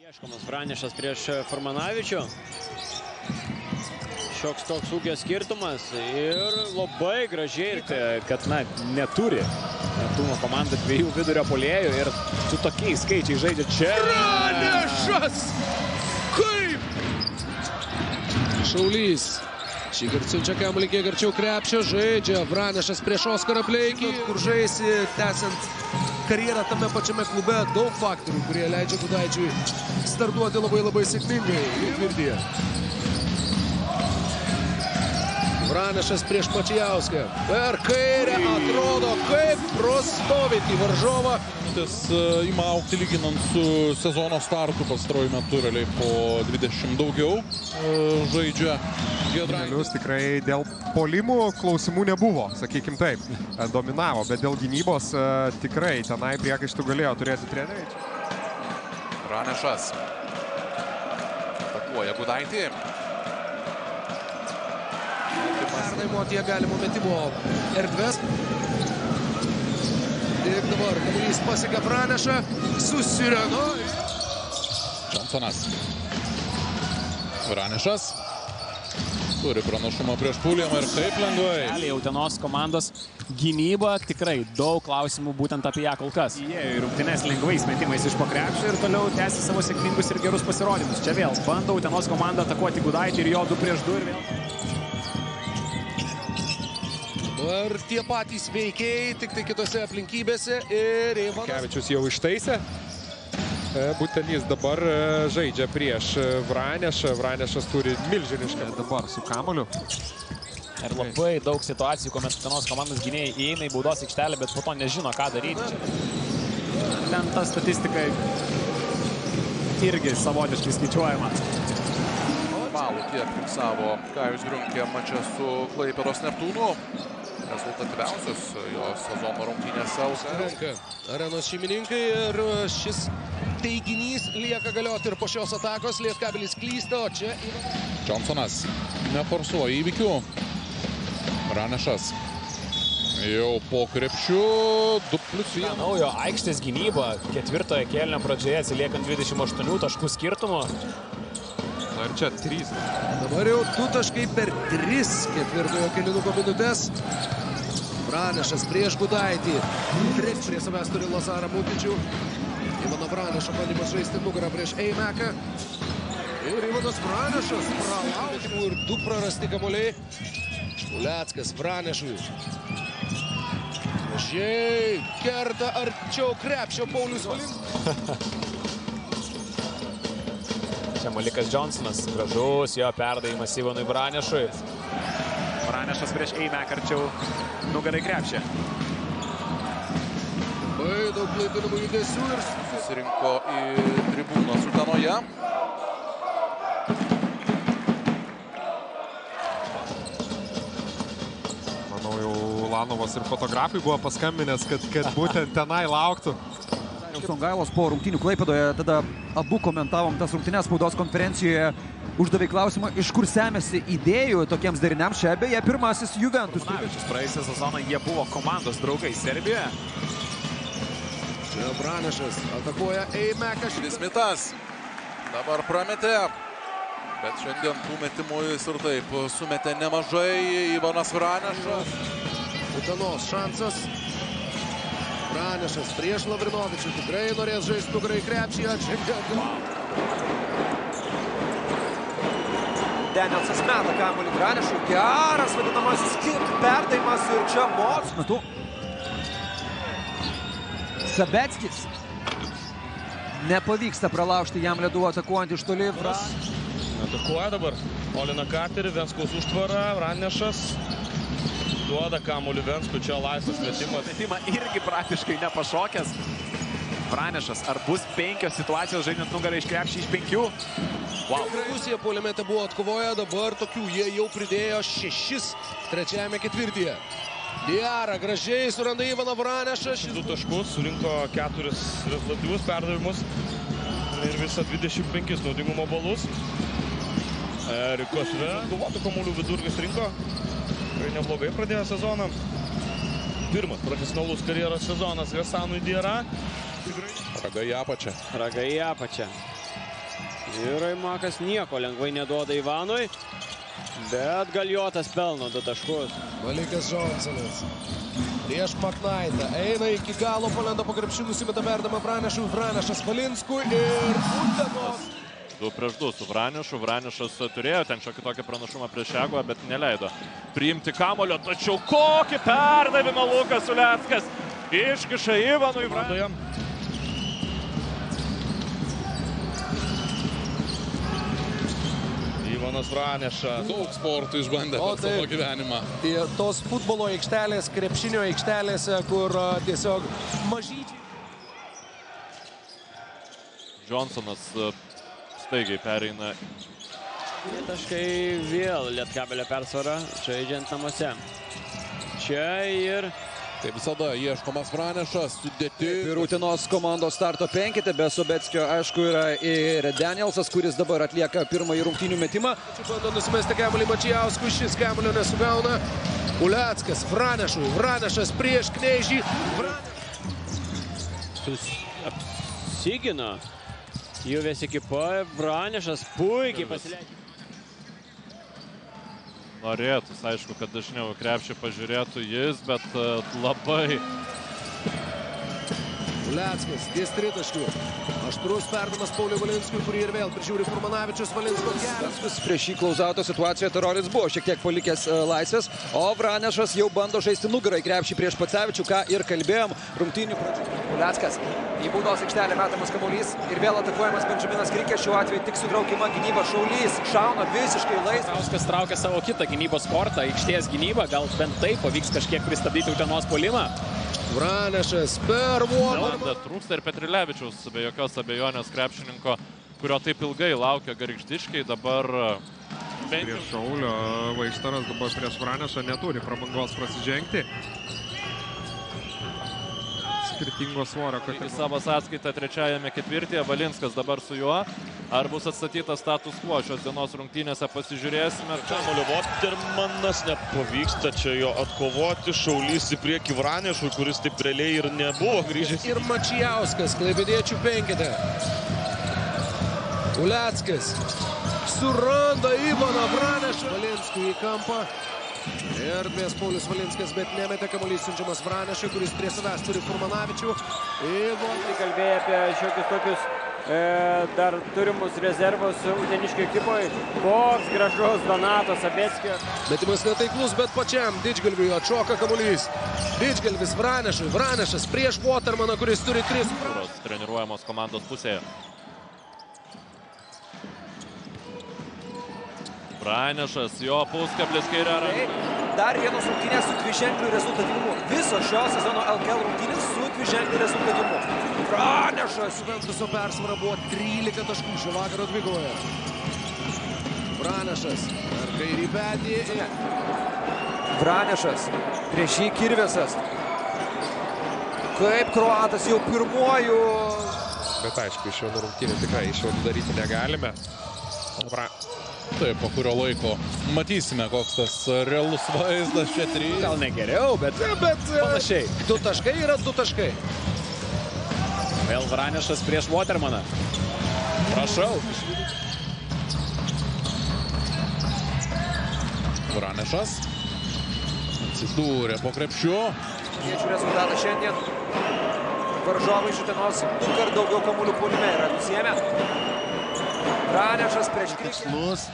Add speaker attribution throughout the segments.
Speaker 1: Ieškomas Vranišas prieš Furmanavičių. Šioks toks ūgio skirtumas ir labai gražiai,
Speaker 2: kad neturi Neptūno komanda dviejų vidurio puolėjų ir su tokiais skaičiais žaidžia čia.
Speaker 3: Vranišas! Kaip? Šaulys. Šįkart siunčia kamuolį kiek arčiau krepšio, žaidžia Vranišas prieš Oskarą Pleikį, kur žaisi, tęsiant karjerą tame pačiame klube, daug faktorių, kurie leidžia Gudaičiui startuoti labai sėkmingai Tvirdyje. Vranišas prieš Mačijauską. Per kairę atrodo kaip prostovyti varžovą.
Speaker 4: Ima aukti lyginant su sezono startu pastaruoju metu, realiai po 20 daugiau žaidžia Giedraitis.
Speaker 5: Tikrai dėl puolimų klausimų nebuvo, sakykim taip, dominavo, bet dėl gynybos tikrai tenai priekaištų galėjo turėti treneriai.
Speaker 4: Vranišas atakuoja Gudaitį.
Speaker 3: Pernaimuoti jie galimo metimo erdves. Ir dabar kamuolys pasiekia Vranišą, susireno.
Speaker 4: Johnsonas. Vranišas turi pranašumą prieš Puljamą ir taip lengvai.
Speaker 2: Utenos komandos gynyba, tikrai daug klausimų būtent apie ją kol kas. Jie ir rungtynes lengvais metimais iš po krepšio ir toliau tęsia savo sėkmingus ir gerus pasirodymus. Čia vėl bando Utenos komanda atakuoti Gudaitį ir jo 2 prieš 2 ir vėl.
Speaker 3: Dabar tie patys veikėjai, tik tai kitose aplinkybėse ir Ivanas.
Speaker 5: Kevičius jau ištaisė. Būtent jis dabar žaidžia prieš Vranišą. Vranišas turi milžinišką dabar su kamuoliu.
Speaker 2: Ir labai daug situacijų, kuomet Utenos komandos gynėjai įeina į baudos aikštelę, bet po to nežino, ką daryti. Ten ta statistika irgi savotiškai skaičiuojama.
Speaker 4: Balų tiek fiksavo Kajus Griunkė mače su Klaipėdos Neptūnu. Rezultatyviausios jo sezono rungtynėse.
Speaker 3: Arenos šeimininkai ir šis teiginys lieka galioti ir po šios atakos. Lietkabelis klysta, o čia
Speaker 4: Johnsonas neforsuoja įvykių. Vranišas jau po krepšiu 2+1.
Speaker 2: Naujo aikštės gynyba ketvirtojo kėlinio pradžioje atsiliekant 28 taškų skirtumu.
Speaker 5: Ir čia 3.
Speaker 3: Dabar jau 2 taškai per 3 ketvirtojo kėlinuko minutės. Vranišas prieš Gudaitį. Prieš prie savęs turi Lazarą Mutičių. Ivano Vranišo bandymas žaisti nugarą prieš Eimeką. Ir Ivanas Vranišas pralaužimų ir 2 prarasti kamuoliai. Uleckas Vranišui. Gražiai kerta arčiau krepšio Paulius Valinskas.
Speaker 2: Čia Malikas Johnsonas, gražus jo perdavimas Ivanui Vranišui. Vranišas prieš Eimeką arčiau nugarai krepšį.
Speaker 3: Labai daug klaidinamų judesių ir
Speaker 4: susirinko į tribūną Utenoje.
Speaker 5: Manau, jau Lanovas ir fotografai buvo paskambinęs, kad būtent tenai lauktų.
Speaker 6: Songailos po rungtynių Klaipėdoje, tada abu komentavom tas rungtynes spaudos konferencijoje, uždavė klausimą, iš kur semėsi idėjų tokiems dariniams. Čia beje pirmasis Juventus.
Speaker 2: Praėjusią sezoną jie buvo komandos draugai Serbijoje.
Speaker 3: Čia Vranišas atakuoja Eimeką.
Speaker 4: Smitas dabar prametė, bet šiandien tų metimų jis ir taip sumetė nemažai. Ivanas Vranišas.
Speaker 3: Utenos šansas. Vranišas prieš Lavrinovičių tikrai norės žaisti nugarai krepšį.
Speaker 6: Danielsas meta kamuolį Vranišui. Geras vadinamasis kick perdavimas ir čia Moc. Metu. Sabeckis. Nepavyksta pralaužti jam ledų atakuojant iš toli.
Speaker 7: Atakuoja dabar Olina Carterį, Venskaus užtvara, Vranišas. Duoda kamuolį Venskų, čia laisvas metimas.
Speaker 2: Metimą irgi praktiškai nepašokęs. Vranišas, ar bus 5 situacijos žaidžiant nugarą iš krepšį iš 5?
Speaker 3: Wow. Rusija puolime buvo atkovoję, dabar tokių jie jau pridėjo 6 trečiajame ketvirtyje. Diara gražiai suranda Ivaną Vranišą.
Speaker 7: 2 taškus, surinko 4 rezultatyvus perdavimus ir visą 25 naudingumo balus. Erikas Duvotų kamuolių vidurkis rinko. Tikrai neblogai pradėjo sezoną. Pirmas profesionalus karjeros sezonas Hasanui Diara.
Speaker 4: Ragai į apačią.
Speaker 1: Ragai į apačią. Ir Aimakas nieko lengvai neduoda Ivanui. Bet Galiotas pelno 2 taškus.
Speaker 3: Malikas Johnsonas. Prieš Maknaitą. Eina iki galo, polenda po krepšį, nusimeta perdamą Vranešui. Vranešas Valinskui ir Utenos.
Speaker 8: 2 prieš 2 su Vranišu. Vranišas turėjo ten šiokį tokį pranašumą prieš Jagą, bet neleido priimti kamulio. Tačiau kokį perdavimą Lukas Uleckas iškiša Ivanui Vranišui.
Speaker 7: Ivanas Vranešas.
Speaker 4: Daug sportų išbandė per savo gyvenimą.
Speaker 3: Tos futbolo aikštelės, krepšinio aikštelėse, kur tiesiog mažyčiai.
Speaker 8: Johnsonas staigiai pereina.
Speaker 1: Taškai vėl Lietkabelio persvara, žaidžiant namuose. Čia ir...
Speaker 4: Tai visada ieškomas Vranešas, sudėti.
Speaker 6: Ir Utenos komandos starto penkete, be Sobeckio, aišku, yra ir Danielsas, kuris dabar atlieka pirmąjį rungtynių metimą.
Speaker 3: Bando nusimesti kamuolį Mačijauskui, šis kamuolio nesugauna. Uleckas Vranešui, Vranešas prieš Kneižį.
Speaker 1: Apsigino. Juvės ekipa, Vranešas puikiai pasileidžia.
Speaker 8: Norėtus, aišku, kad dažniau krepšį pažiūrėtų jis, bet labai...
Speaker 3: Uleckas, ties tritaškių. Aštrus perdamas Pauliui Valinskui, kurį ir vėl prižiūri Furmanavičius. Valinsko geras.
Speaker 6: Prieš šį klausauto situacijoje Teroris buvo šiek tiek palikęs laisvės, o Vranešas jau bando žaisti nugarą į krepšį prieš Pacevičių, ką ir kalbėjom rungtynių pradžioje. Uleckas į baudos aikštelę metamas kamuolys ir vėl atakuojamas Benjaminas Krikė, šiuo atveju tik sutraukima gynyba, Šaulys šauna visiškai laisvas.
Speaker 2: Trauskas traukia savo kitą gynybos kortą, aikštės gynybą, gal bent taip pavyks kažkiek pristabdyti Utenos puolimą.
Speaker 3: Vranešas per Vuomarą.
Speaker 8: Trūksta ir Petrilevičiaus, be jokios abejonės krepšininko, kurio taip ilgai laukia Gargždiškiai, dabar...
Speaker 5: Prieš Šaulio Vaištaras dabar prieš Vranešą neturi prabangos prasižengti. Skirtingo svorio.
Speaker 8: Į savo sąskaitą trečiajame ketvirtyje, Valinskas dabar su juo. Ar bus atstatytas status quo šios dienos rungtynėse, pasižiūrėsime.
Speaker 7: Kamulio Votermanas nepavyksta čia jo atkovoti. Šaulys į priekį Vranešui, kuris taip realiai ir nebuvo grįžęs.
Speaker 3: Ir Mačijauskas, klaipėdiečių penkete. Uleckas suranda Ivaną Vranešą. Valinskui į kampą. Ir bės Paulius Valinskas, bet nemetė kamuolys siunčiamas Vranešui, kuris prie savęs turi Furmanavičių.
Speaker 1: Kalbėjo apie šiokius tokius dar turimus rezervus uteniškių ekipoje. Koks gražus Donato Sobeckio.
Speaker 3: Metimas netaiklus, bet pačiam Didžgalviui atšoka kamuolys. Didžgalvis Vranešui. Vranešas prieš Votermaną, kuris turi 3.
Speaker 8: Treniruojamos komandos pusėje. Vranešas, jo puskablis kairė ranka.
Speaker 6: Dar vienos rungtynės su dviženkliu rezultatyvumu. Viso šio sezono LKL rungtynės su dviženkliu rezultatyvumu. Vranešas.
Speaker 3: Juventuso persvara buvo 13 taškų šio vakaro dvikovoje. Vranešas per kairį petį.
Speaker 6: Vranešas, prieš jį Kirvesas. Kaip kroatas jau pirmuoju.
Speaker 5: Bet aišku, iš vienų rungtynių tikrai išvadų daryti negalime.
Speaker 4: Taip, po kurio laiko matysime, koks tas realus vaizdas čia 3.
Speaker 2: Gal ne geriau, bet panašiai.
Speaker 3: 2 taškai yra 2 taškai.
Speaker 2: Vėl Vranešas prieš Votermaną. Prašau.
Speaker 4: Vranešas atsidūrė po krepšiu.
Speaker 6: Kiečių rezultatą šiandien. Varžovai iš Utenos kart daugiau kamuolių puolime yra nusiėmę. Vranešas prieš
Speaker 9: tikslus,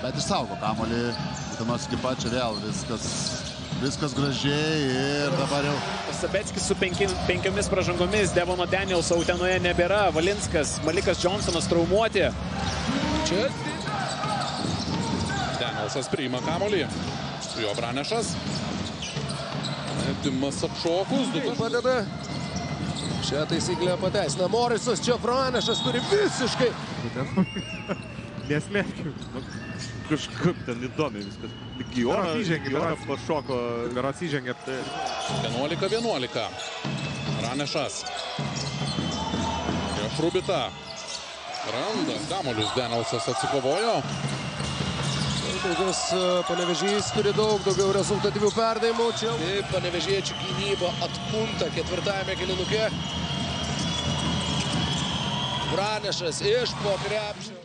Speaker 9: bet išsaugo kamuolį. Utenos ekipa čia vėl viskas gražiai ir dabar jau.
Speaker 2: Sobeckis su 5 pražangomis, Devono Danielso Utenoje nebėra. Valinskas, Malikas Johnsonas traumuoti.
Speaker 3: Čia
Speaker 4: Danielsas priima kamuolį. Su juo Vranešas. Metimas atšokus.
Speaker 3: padeda. Šią taisyklę pateisina Morisas. Čia Vranešas turi visiškai.
Speaker 5: Neslėpkiu.
Speaker 7: Kažkaip ten įdomiai viskas. Giora pašoko.
Speaker 5: Berods įžengė.
Speaker 4: 11-11. Vranešas. Prieš Rubitą. Randa kamuolius. Danielsas atsikovojo.
Speaker 3: Panevėžys turi daugiau rezultatyvių perdavimų. Čia panevėžiečių gynyba atkunta ketvirtajame kėlinuke. Vranešas iš po krepšio.